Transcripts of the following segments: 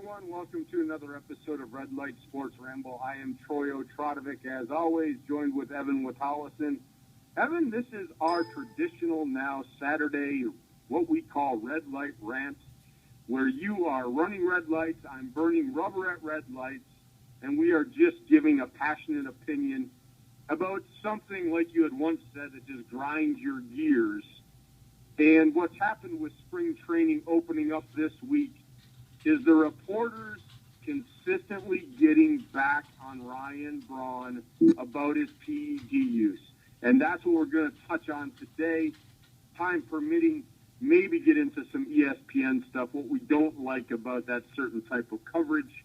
everyone. Welcome to another episode of Light Sports Ramble. I am Troy Otradovic, as always, joined with Evan Witallison. Evan, this is our traditional now Saturday, what we call Light Rant, where you are running red lights, I'm burning rubber at red lights, and we are just giving a passionate opinion about something, like you had once said, that just grinds your gears. And what's happened with spring training opening up this week is the reporters consistently getting back on Ryan Braun about his PED use. And that's what we're going to touch on today, time permitting, maybe get into some ESPN stuff, what we don't like about that certain type of coverage,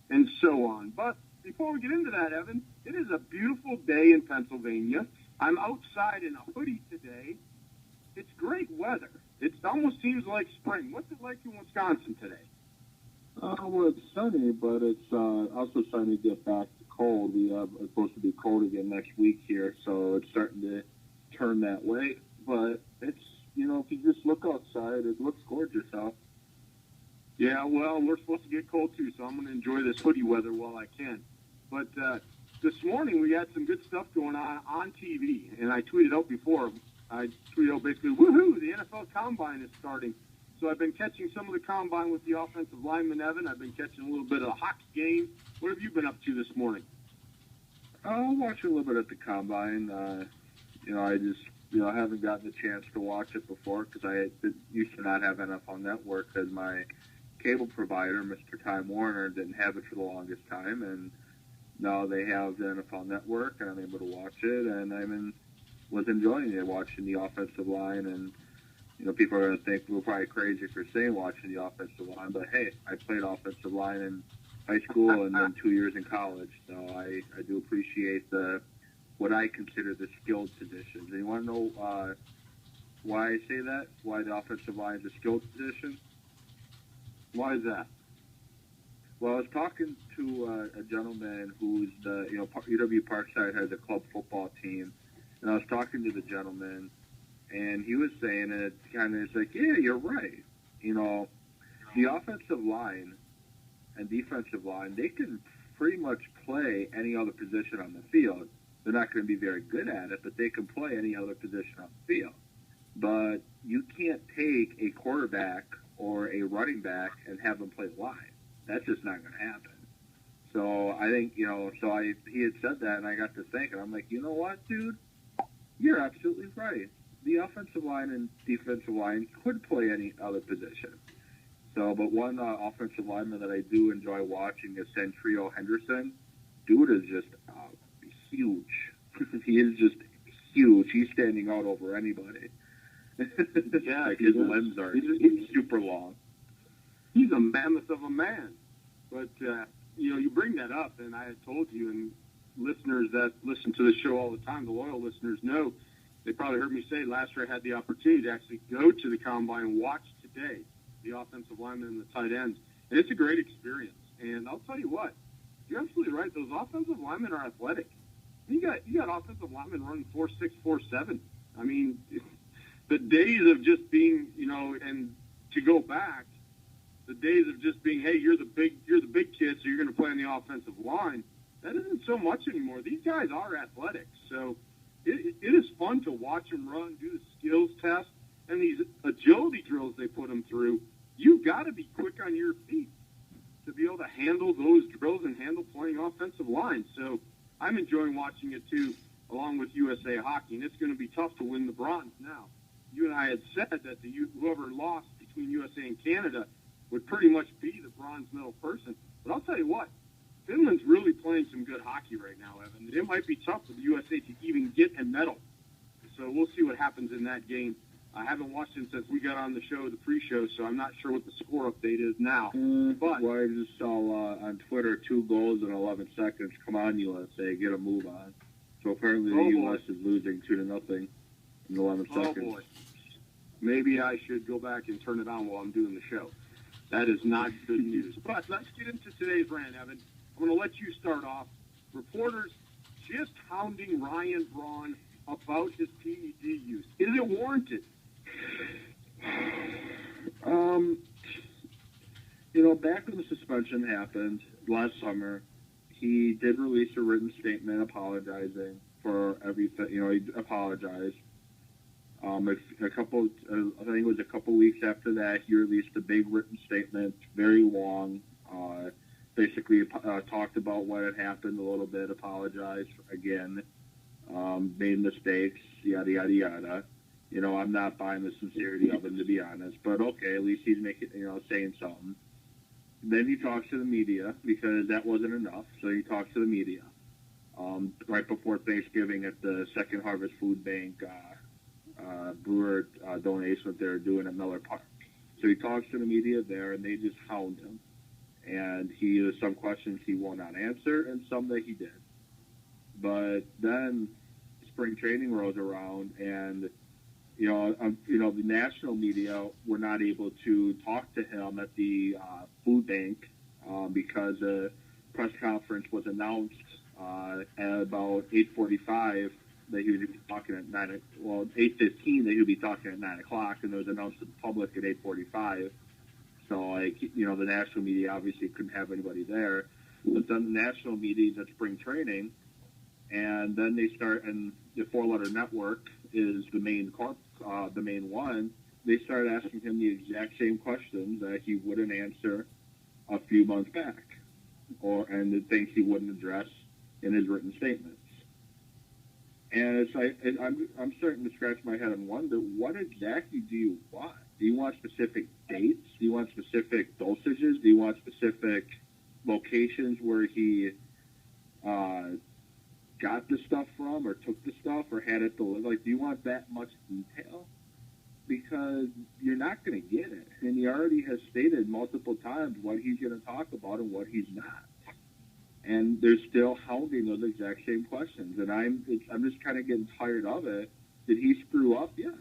and so on. But before we get into that, Evan, it is a beautiful day in Pennsylvania. I'm outside in a hoodie today. It's great weather. It almost seems like spring. What's it like in Wisconsin today? Well, it's sunny, but it's also starting to get back to cold. It's supposed to be cold again next week here, so it's starting to turn that way. But it's, if you just look outside, it looks gorgeous out. Yeah, well, we're supposed to get cold too, so I'm going to enjoy this hoodie weather while I can. But this morning we had some good stuff going on TV, and I tweeted out before. I tweeted out basically, woohoo, the NFL Combine is starting. So I've been catching some of the Combine with the offensive lineman, Evan. I've been catching a little bit of the hockey game. What have you been up to this morning? I'm watching a little bit at the Combine. I just, haven't gotten the chance to watch it before because I used to not have NFL Network as my cable provider. Mr. Time Warner didn't have it for the longest time, and now they have the NFL Network, and I'm able to watch it, and was enjoying it, watching the offensive line, and people are going to think we're probably crazy for saying watching the offensive line, but hey, I played offensive line in high school and then 2 years in college, so I do appreciate what I consider the skilled positions. And you want to know why I say that? Why the offensive line is a skilled position? Why is that? Well, I was talking to a gentleman who's UW Parkside has a club football team, and I was talking to the gentleman, and he was saying it kind of, it's like, yeah, you're right. The offensive line and defensive line, they can pretty much play any other position on the field. They're not going to be very good at it, but they can play any other position on the field. But you can't take a quarterback or a running back and have them play line. That's just not going to happen. So I think, he had said that, and I got to thinking, I'm like, you know what, dude? You're absolutely right. The offensive line and defensive line could play any other position. So, but one offensive lineman that I do enjoy watching is Centrio Henderson. Dude is just huge. He is just huge. He's standing out over anybody. Yeah, like his limbs are super long. He's a mammoth of a man. But, you bring that up, and I had told you, and listeners that listen to the show all the time, the loyal listeners know, they probably heard me say last year I had the opportunity to actually go to the Combine and watch today the offensive linemen and the tight ends. And it's a great experience. And I'll tell you what, you're absolutely right. Those offensive linemen are athletic. You got offensive linemen running 4.6, 4.7. I mean, the days of just being, and to go back, the days of just being, hey, you're the big kid, so you're going to play on the offensive line. That isn't so much anymore. These guys are athletic, so it is fun to watch them run, do the skills test, and these agility drills they put them through. You've got to be quick on your feet to be able to handle those drills and handle playing offensive line. So I'm enjoying watching it too, along with USA Hockey, and it's going to be tough to win the bronze now. You and I had said that whoever lost between USA and Canada would pretty much be the bronze medal person. But I'll tell you what, Finland's really playing some good hockey right now, Evan. It might be tough for the USA to even get a medal. So we'll see what happens in that game. I haven't watched it since we got on the show, the pre-show, so I'm not sure what the score update is now. But I just saw on Twitter 2 goals in 11 seconds. Come on, USA, get a move on. So apparently the U.S. is losing 2-0 in 11 seconds. Oh, boy. Maybe I should go back and turn it on while I'm doing the show. That is not good news. But let's get into today's rant, Evan. I'm going to let you start off. Reporters just hounding Ryan Braun about his PED use. Is it warranted? back when the suspension happened last summer, he did release a written statement apologizing for everything. He apologized. I think it was a couple weeks after that, he released a big written statement, very long. Basically, talked about what had happened a little bit, apologized again, made mistakes, yada yada yada. I'm not buying the sincerity of him, to be honest, but okay, at least he's making, saying something. Then he talks to the media because that wasn't enough, so he talks to the media right before Thanksgiving at the Second Harvest Food Bank brewer donation that they're doing at Miller Park. So he talks to the media there, and they just hound him. And there's some questions he will not answer, and some that he did. But then spring training rolls around, and the national media were not able to talk to him at the food bank because a press conference was announced at about 8:45 that he would be talking at 8:15 that he would be talking at 9 o'clock, and it was announced to the public at 8:45. So, the national media obviously couldn't have anybody there. But then the national media is at spring training, and then they start, and the four-letter network is the main one. They start asking him the exact same questions that he wouldn't answer a few months back, and the things he wouldn't address in his written statements. And it's like, I'm starting to scratch my head and wonder, what exactly do you want? Do you want specific dates? Do you want specific dosages? Do you want specific locations where he got the stuff from, or took the stuff, or had it delivered? Like, do you want that much detail? Because you're not going to get it. And he already has stated multiple times what he's going to talk about and what he's not. And they're still hounding those exact same questions. And I'm just kind of getting tired of it. Did he screw up? Yes.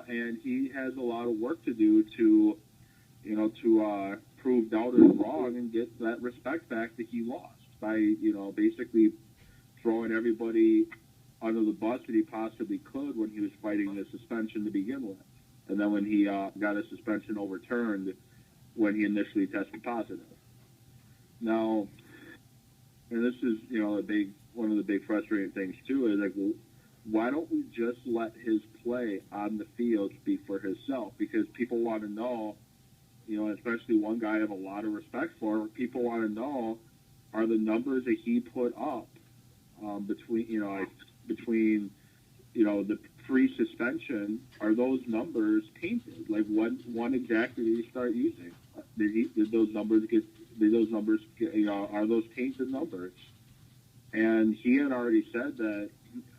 And he has a lot of work to do to prove doubters wrong and get that respect back that he lost by, basically throwing everybody under the bus that he possibly could when he was fighting the suspension to begin with. And then when he got his suspension overturned when he initially tested positive. Now, and this is, one of the big frustrating things too, is like, well, why don't we just let his play on the field speak for himself? Because people want to know, especially one guy I have a lot of respect for, people want to know, are the numbers that he put up between the pre-suspension, are those numbers tainted? Like, what exactly did he start using? Did those numbers get, are those tainted numbers? And he had already said that,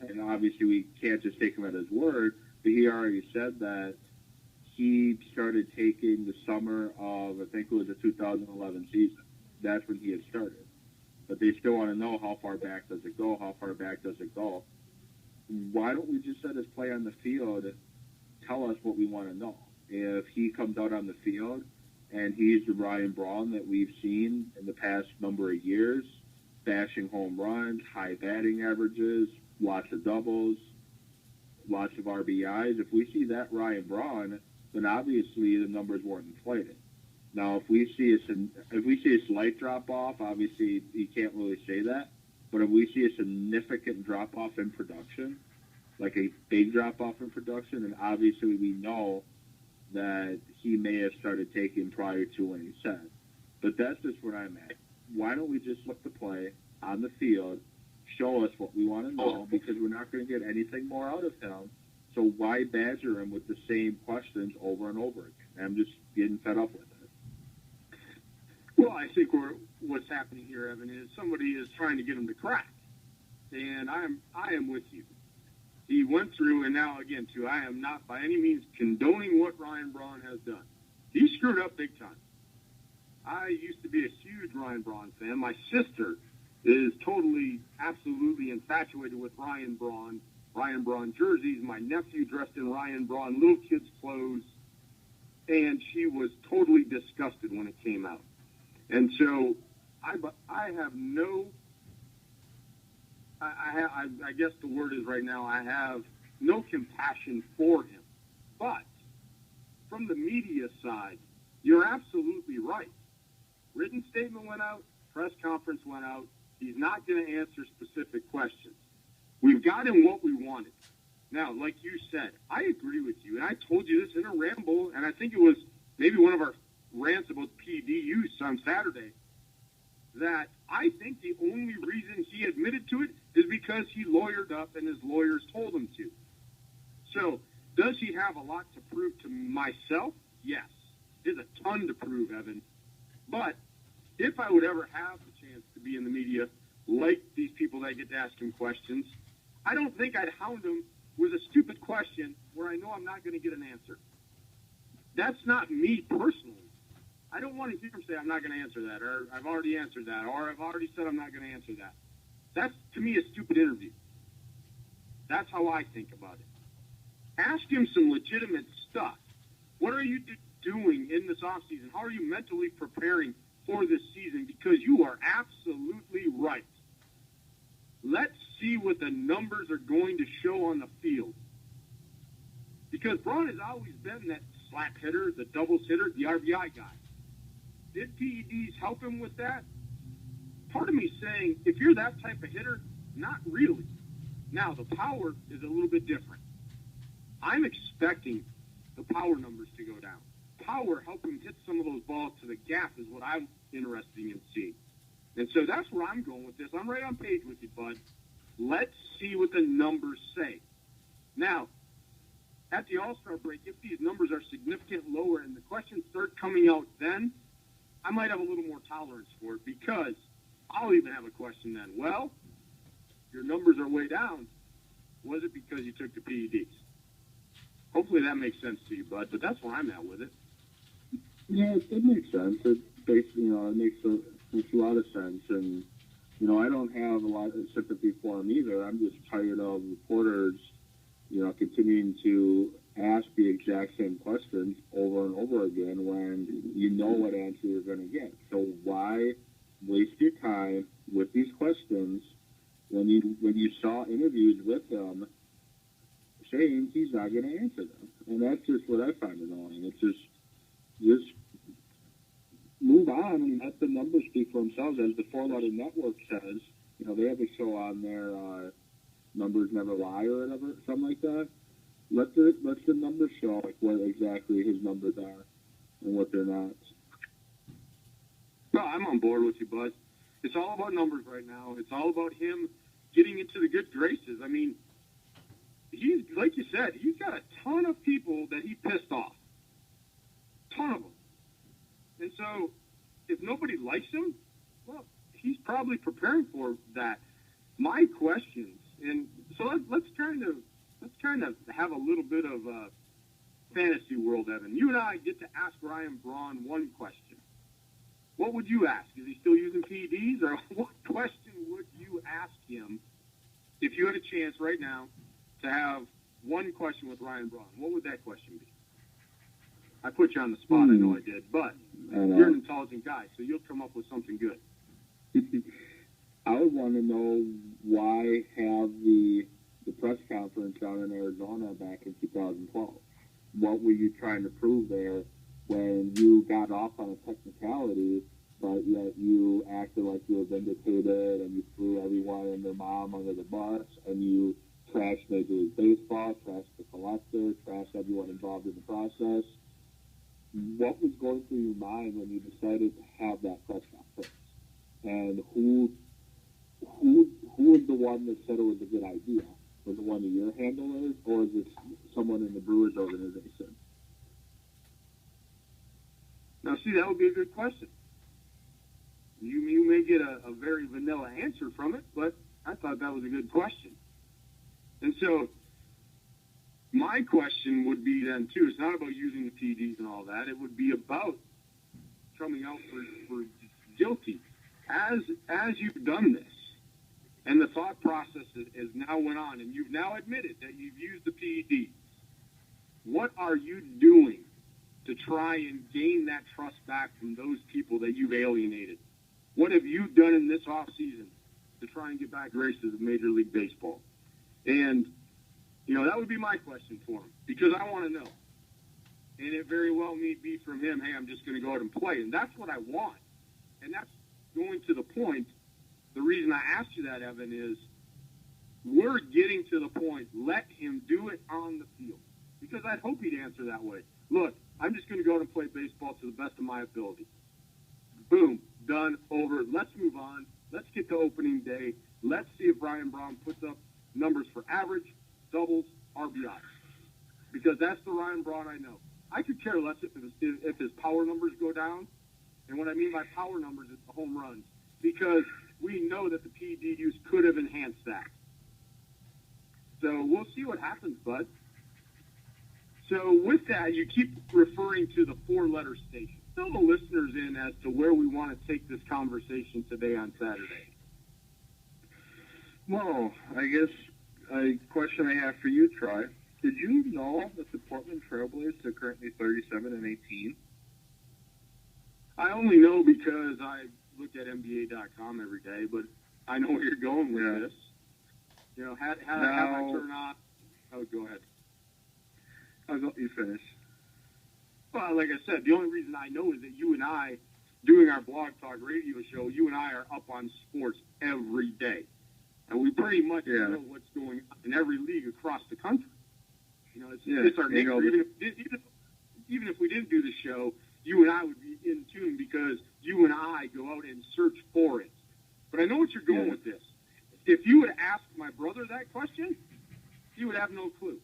and obviously we can't just take him at his word, but he already said that he started taking the summer of, I think it was the 2011 season. That's when he had started. But they still want to know, how far back does it go? How far back does it go? Why don't we just let his play on the field tell us what we want to know? If he comes out on the field and he's the Ryan Braun that we've seen in the past number of years, bashing home runs, high batting averages, lots of doubles, lots of RBIs, if we see that Ryan Braun, then obviously the numbers weren't inflated. Now, if we see a slight drop-off, obviously you can't really say that. But if we see a significant drop-off in production, like a big drop-off in production, then obviously we know that he may have started taking prior to when he said. But that's just where I'm at. Why don't we just let the play on the field show us what we want to know, because we're not going to get anything more out of him. So why badger him with the same questions over and over again? I'm just getting fed up with it. Well, I think what's happening here, Evan, is somebody is trying to get him to crack. And I am with you. He went through, and now, again, too, I am not by any means condoning what Ryan Braun has done. He screwed up big time. I used to be a huge Ryan Braun fan. My sister is totally, absolutely infatuated with Ryan Braun jerseys. My nephew dressed in Ryan Braun little kids' clothes, and she was totally disgusted when it came out. And so I have no, I guess the word is right now, I have no compassion for him. But from the media side, you're absolutely right. Written statement went out, press conference went out. He's not going to answer specific questions. We've got him what we wanted. Now, like you said, I agree with you, and I told you this in a ramble, and I think it was maybe one of our rants about PD use on Saturday, that I think the only reason he admitted to it is because he lawyered up and his lawyers told him to. So, does he have a lot to prove to myself? Yes. There's a ton to prove, Evan. But if I would ever have the chance to be in the media, like these people that get to ask him questions, I don't think I'd hound him with a stupid question where I know I'm not going to get an answer. That's not me personally. I don't want to hear him say, I'm not going to answer that, or I've already answered that, or I've already said I'm not going to answer that. That's, to me, a stupid interview. That's how I think about it. Ask him some legitimate stuff. What are you doing in this offseason? How are you mentally preparing for this season? Because you are absolutely right. Let's see what the numbers are going to show on the field. Because Braun has always been that slap hitter, the doubles hitter, the RBI guy. Did PEDs help him with that? Part of me saying, if you're that type of hitter, not really. Now, the power is a little bit different. I'm expecting the power numbers to go down. Power, help him hit some of those balls to the gap is what I'm interested in seeing. And so that's where I'm going with this. I'm right on page with you, bud. Let's see what the numbers say. Now, at the All-Star break, if these numbers are significantly lower and the questions start coming out then, I might have a little more tolerance for it, because I'll even have a question then. Well, your numbers are way down. Was it because you took the PEDs? Hopefully that makes sense to you, bud, but that's where I'm at with it. Yeah, it makes sense. It basically, it makes a lot of sense. And, I don't have a lot of sympathy for him either. I'm just tired of reporters, continuing to ask the exact same questions over and over again when you know what answer you're going to get. So why waste your time with these questions when you saw interviews with him saying he's not going to answer them? And that's just what I find annoying. It's just move on and let the numbers speak for themselves. As the Four Letter Network says, they have a show on there, Numbers Never Lie or whatever, something like that. Let the numbers show what exactly his numbers are and what they're not. No, I'm on board with you, bud. It's all about numbers right now. It's all about him getting into the good graces. I mean, he's, like you said, he's got a ton of people that he pissed off. Ton of them. And so, if nobody likes him, well, he's probably preparing for that. My questions, and so let's kind of have a little bit of a fantasy world, Evan. You and I get to ask Ryan Braun one question. What would you ask? Is he still using PEDs? Or what question would you ask him if you had a chance right now to have one question with Ryan Braun? What would that question be? I put you on the spot, I know I did, but you're an intelligent guy, so you'll come up with something good. I would want to know why have the press conference down in Arizona back in 2012. What were you trying to prove there when you got off on a technicality, but yet you acted like you were vindicated and you threw everyone and their mom under the bus and you trashed Major League Baseball, trashed the collector, trashed everyone involved in the process? What was going through your mind when you decided to have that press conference? And who was the one that said it was a good idea? Was it one of your handlers, or is it someone in the Brewers organization? Now, see, that would be a good question. You may get a very vanilla answer from it, but I thought that was a good question. And so my question would be then, too, it's not about using the PEDs and all that. It would be about coming out for guilty. As you've done this, and the thought process has now went on, and you've now admitted that you've used the PEDs, what are you doing to try and gain that trust back from those people that you've alienated? What have you done in this offseason to try and get back graces of Major League Baseball? And, that would be my question for him, because I want to know. And it very well may be from him, hey, I'm just going to go out and play. And that's what I want. And that's going to the point. The reason I asked you that, Evan, is we're getting to the point, let him do it on the field. Because I'd hope he'd answer that way. Look, I'm just going to go out and play baseball to the best of my ability. Boom, done, over. Let's move on. Let's get to opening day. Let's see if Ryan Braun puts up numbers for average, doubles, RBIs. Because that's the Ryan Braun I know. I could care less if his power numbers go down. And what I mean by power numbers is the home runs. Because we know that the PED use could have enhanced that. So we'll see what happens, bud. So with that, you keep referring to the four-letter station. Fill the listeners in as to where we want to take this conversation today on Saturday. Well, I guess a question I have for you, Troy. Did you know that the Portland Trailblazers are currently 37-18? I only know because I look at NBA.com every day, but I know where you're going with this. You know, had I turn on, I would go ahead. You finish. Well, like I said, the only reason I know is that you and I, doing our Blog Talk radio show, you and I are up on sports every day. And we pretty much know what's going on in every league across the country. You know, it's our nature. Even if we didn't do the show, you and I would be in tune because you and I go out and search for it. But I know what you're going with this. If you would ask my brother that question, he would have no clue.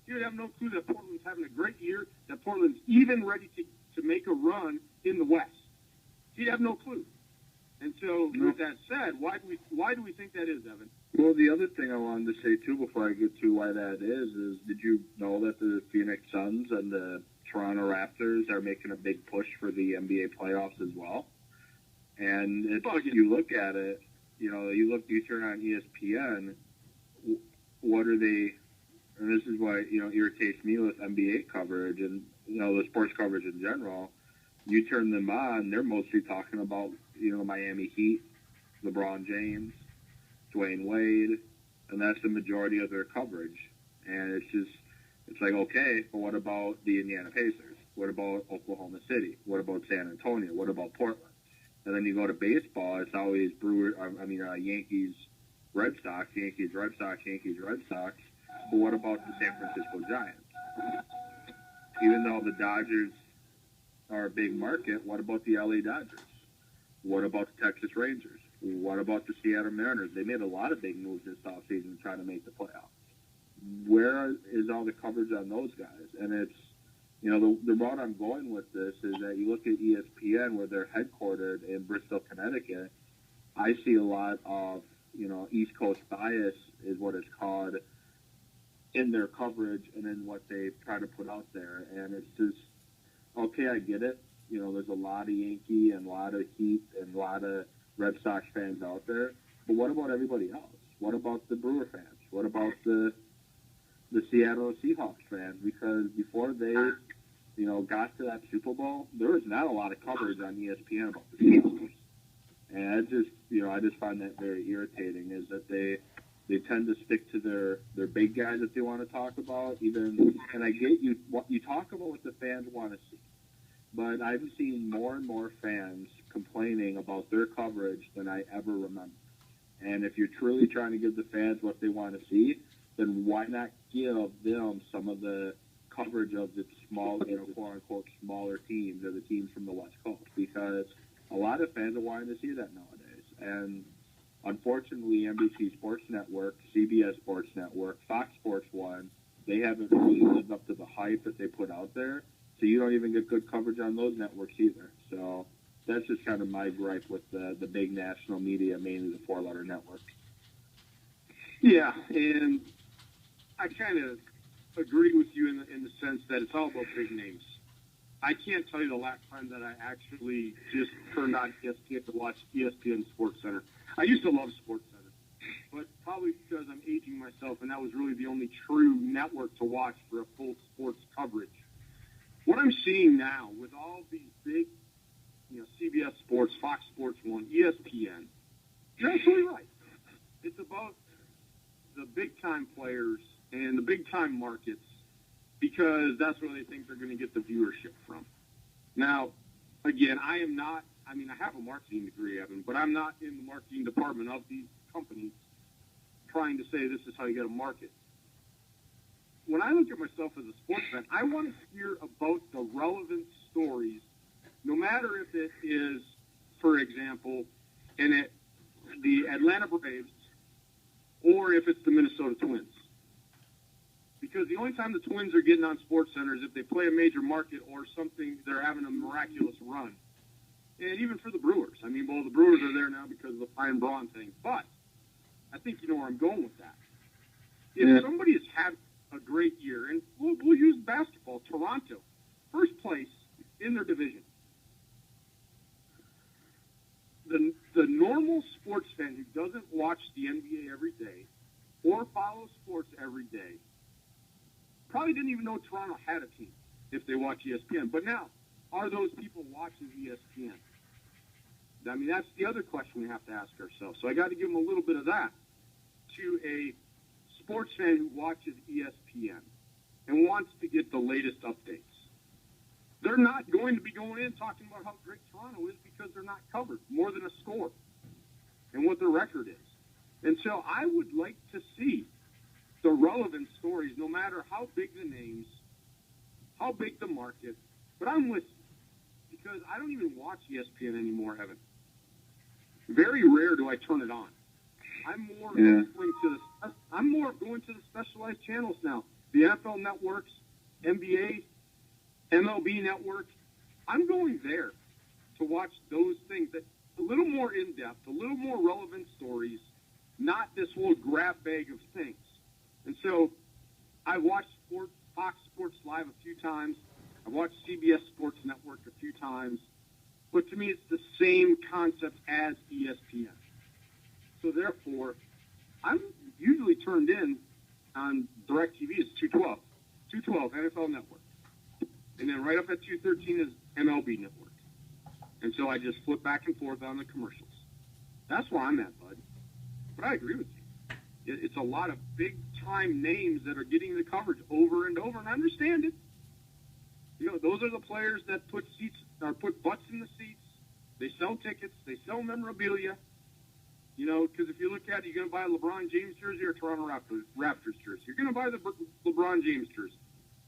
He would have no clue that Portland's having a great year, that Portland's even ready to make a run in the West. He'd have no clue. And so, with that said, why do we think that is, Evan? Well, the other thing I wanted to say, too, before I get to why that is did you know that the Phoenix Suns and the Toronto Raptors are making a big push for the NBA playoffs as well? And you look at it, you turn on ESPN, what are they, and this is why, irritates me with NBA coverage and, the sports coverage in general. You turn them on, they're mostly talking about, Miami Heat, LeBron James, Dwayne Wade, and that's the majority of their coverage. And it's like, okay, but what about the Indiana Pacers? What about Oklahoma City? What about San Antonio? What about Portland? And then you go to baseball, it's always Yankees, Red Sox, Yankees, Red Sox, Yankees, Red Sox. But what about the San Francisco Giants? Even though the Dodgers are a big market, what about the LA Dodgers? What about the Texas Rangers? What about the Seattle Mariners? They made a lot of big moves this offseason trying to make the playoffs. Where is all the coverage on those guys? And it's, the route I'm going with this is that you look at ESPN where they're headquartered in Bristol, Connecticut. I see a lot of, East Coast bias is what it's called in their coverage and in what they try to put out there. And it's just, okay, I get it. There's a lot of Yankee and a lot of Heat and a lot of Red Sox fans out there. But what about everybody else? What about the Brewer fans? What about the Seattle Seahawks fans? Because before they, got to that Super Bowl, there was not a lot of coverage on ESPN about the Seahawks. And I just find that very irritating is that they tend to stick to their big guys that they want to talk about. And I get what you talk about what the fans want to see. But I've seen more and more fans complaining about their coverage than I ever remember. And if you're truly trying to give the fans what they want to see, then why not give them some of the coverage of the small, quote-unquote, smaller teams or the teams from the West Coast? Because a lot of fans are wanting to see that nowadays. And unfortunately, NBC Sports Network, CBS Sports Network, Fox Sports 1, they haven't really lived up to the hype that they put out there. So you don't even get good coverage on those networks either. So that's just kind of my gripe with the big national media, mainly the four-letter networks. Yeah, and I kind of agree with you in the sense that it's all about big names. I can't tell you the last time that I actually just turned on ESPN to watch ESPN Sports Center. I used to love Sports Center, but probably because I'm aging myself, and that was really the only true network to watch for a full sports coverage. What I'm seeing now with all these big, CBS Sports, Fox Sports 1, ESPN, you're absolutely right. It's about the big-time players and the big-time markets because that's where they think they're going to get the viewership from. Now, again, I have a marketing degree, Evan, but I'm not in the marketing department of these companies trying to say this is how you get a market. When I look at myself as a sports fan, I want to hear about the relevant stories, no matter if it is, for example, the Atlanta Braves or if it's the Minnesota Twins. Because the only time the Twins are getting on SportsCenter is if they play a major market or something, they're having a miraculous run. And even for the Brewers. I mean, well, the Brewers are there now because of the Ryan Braun thing. But I think you know where I'm going with that. If somebody has had a great year, and we'll use basketball, Toronto, first place in their division. The normal sports fan who doesn't watch the NBA every day or follow sports every day probably didn't even know Toronto had a team if they watch ESPN. But now, are those people watching ESPN? I mean, that's the other question we have to ask ourselves. So I got to give them a little bit of that to a sports fan who watches ESPN and wants to get the latest updates. They're not going to be going in talking about how great Toronto is because they're not covered more than a score and what their record is. And so I would like to see the relevant stories, no matter how big the names, how big the market. But I'm with you because I don't even watch ESPN anymore, Evan. Very rare do I turn it on. I'm more going to the specialized channels now. The NFL networks, NBA, MLB network. I'm going there to watch those things that a little more in-depth, a little more relevant stories, not this whole grab bag of things. And so I watched Fox Sports Live a few times. I watched CBS Sports Network a few times. But to me, it's the same concept as ESPN. So therefore, I'm usually turned in on DirecTV. It's 212 NFL Network. And then right up at 213 is MLB Network. And so I just flip back and forth on the commercials. That's where I'm at, bud. But I agree with you. It's a lot of big-time names that are getting the coverage over and over, and I understand it. You know, those are the players that put butts in the seats. They sell tickets. They sell memorabilia. You know, because if you look at it, you're going to buy a LeBron James jersey or a Toronto Raptors jersey. You're going to buy the LeBron James jersey.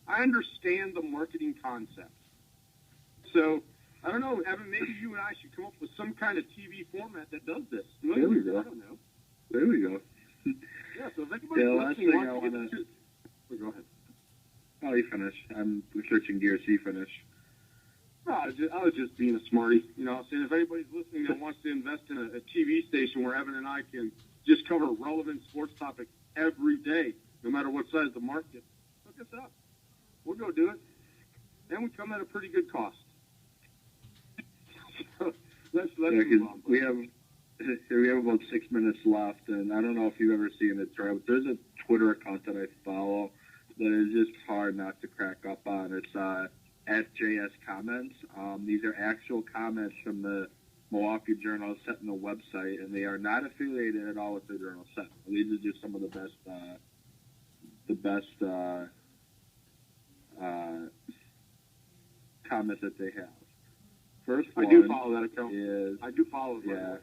I understand the marketing concept. So, I don't know, Evan, maybe you and I should come up with some kind of TV format that does this. There we go. I don't know. There we go. Yeah, so if anybody's listening wants to get go ahead. Oh, you finish. I'm switching gears. You finish. No, I was just being a smarty. You know, saying if anybody's listening that wants to invest in a TV station where Evan and I can just cover relevant sports topics every day, no matter what size the market, look us up. We'll go do it. And we come at a pretty good cost. So let's move on. We have about 6 minutes left, and I don't know if you've ever seen it, Troy, but there's a Twitter account that I follow that is just hard not to crack up on. It's @JS Comments. These are actual comments from the Milwaukee Journal set in the website, and they are not affiliated at all with the Journal set. These are just some of the best comments that they have. First one, I do follow that account. I do follow that.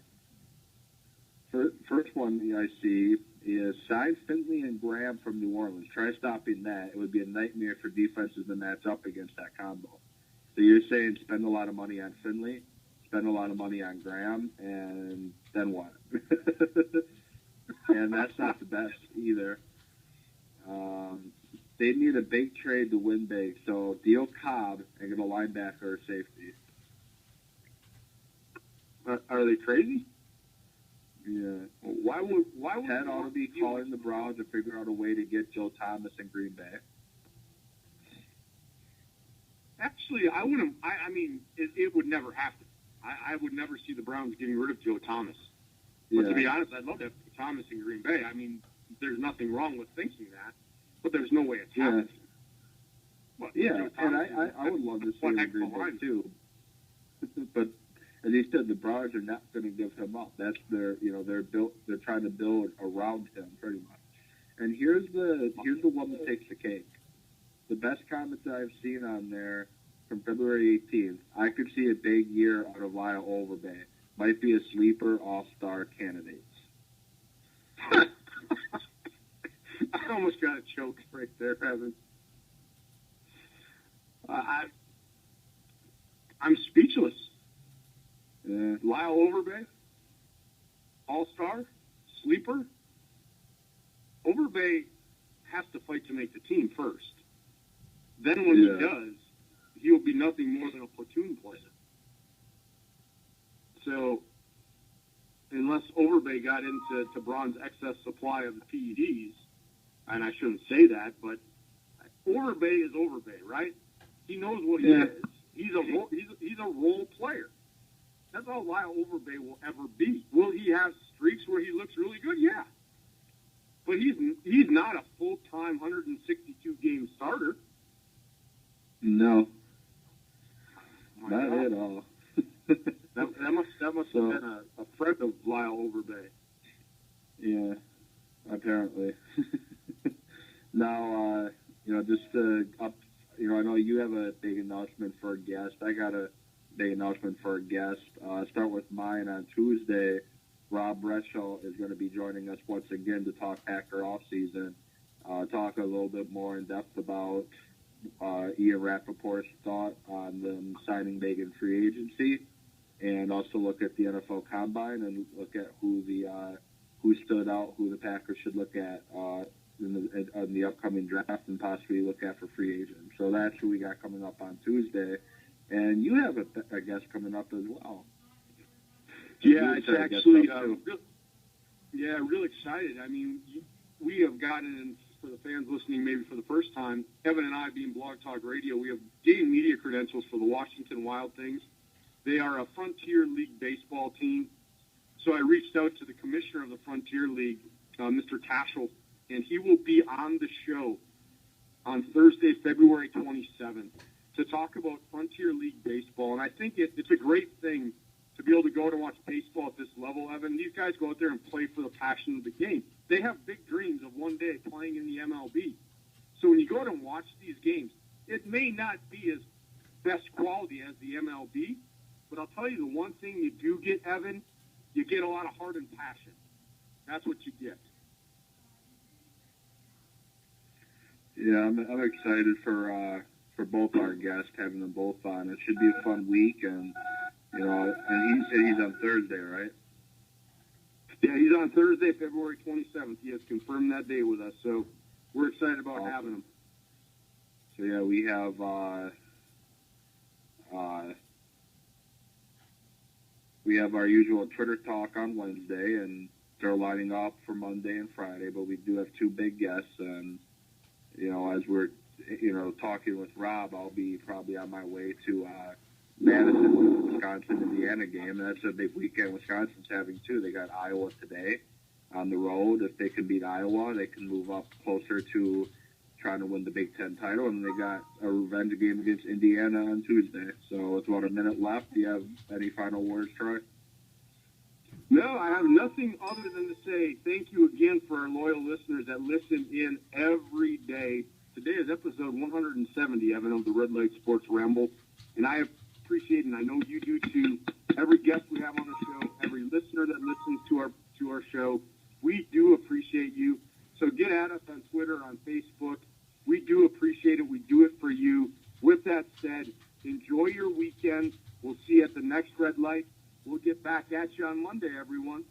Yeah. First one I see is sign Finley and Graham from New Orleans. Try stopping that. It would be a nightmare for defenses to match up against that combo. So you're saying spend a lot of money on Finley, spend a lot of money on Graham, and then what? And that's not the best either. They need a big trade to win big. So deal Cobb and get a linebacker or safety. Are they crazy? Yeah. Why would Ted ought to be calling the Browns to figure out a way to get Joe Thomas in Green Bay? Actually, I wouldn't. I mean, it would never happen. I would never see the Browns getting rid of Joe Thomas. But to be honest, I'd love to have Thomas in Green Bay. I mean, there's nothing wrong with thinking that, but there's no way it's happening. But, and I would love to see him in Green Bay too. But as he said, the Browns are not going to give him up. That's they're trying to build around him pretty much. And here's the one that takes the cake. the best comments that I've seen on there from February 18th, I could see a big year out of Lyle Overbay. Might be a sleeper all-star candidate. I almost got a choke right there, Evan. I'm speechless. Yeah. Lyle Overbay, all-star, sleeper. Overbay has to fight to make the team first. Then when he does, he'll be nothing more than a platoon player. So unless Overbay got into Braun's excess supply of the PEDs, and I shouldn't say that, but Overbay is Overbay, right? He knows what he is. He's a role player. That's all Lyle Overbay will ever be. Will he have streaks where he looks really good? Yeah. But he's not a full-time 162-game starter. No. Not at all. that must have been a friend of Lyle Overbay. Yeah, apparently. Now, just up, I know you have a big announcement for a guest. I got a big announcement for a guest. Start with mine on Tuesday. Rob Reschel is going to be joining us once again to talk Packer offseason, talk a little bit more in depth about Ian Rappaport's thought on them signing big in free agency, and also look at the NFL Combine and look at who stood out, who the Packers should look at in the upcoming draft and possibly look at for free agents. So that's who we got coming up on Tuesday. And you have a guest coming up as well. Yeah, it's actually, real excited. I mean, we have gotten, and for the fans listening maybe for the first time, Evan and I being Blog Talk Radio, we have gained media credentials for the Washington Wild Things. They are a Frontier League baseball team. So I reached out to the commissioner of the Frontier League, Mr. Cashel, and he will be on the show on Thursday, February 27th, to talk about Frontier League baseball. And I think it's a great thing to be able to go to watch baseball at this level, Evan. These guys go out there and play for the passion of the game. They have big dreams of one day playing in the MLB. So when you go out and watch these games, it may not be as best quality as the MLB, but I'll tell you the one thing you do get, Evan, you get a lot of heart and passion. That's what you get. Yeah, I'm excited for both our guests, having them both on. It should be a fun week, and and he said he's on Thursday, right? Yeah, he's on Thursday, February 27th. He has confirmed that day with us, so we're excited about having him. So yeah, we have our usual Twitter talk on Wednesday, and they're lining up for Monday and Friday, but we do have two big guests, and as we're talking with Rob, I'll be probably on my way to Madison for the Wisconsin-Indiana game, and that's a big weekend Wisconsin's having too. They got Iowa today on the road. If they can beat Iowa, they can move up closer to trying to win the Big Ten title, and they got a revenge game against Indiana on Tuesday. So it's about a minute left. Do you have any final words, Troy? No, I have nothing other than to say thank you again for our loyal listeners that listen in every day. Today is episode 170, Evan, of the Light Sports Ramble, and I appreciate, and I know you do too, every guest we have on the show, every listener that listens to our show. We do appreciate you. So get at us on Twitter, on Facebook. We do appreciate it. We do it for you. With that said, enjoy your weekend. We'll see you at the next red light. We'll get back at you on Monday, everyone.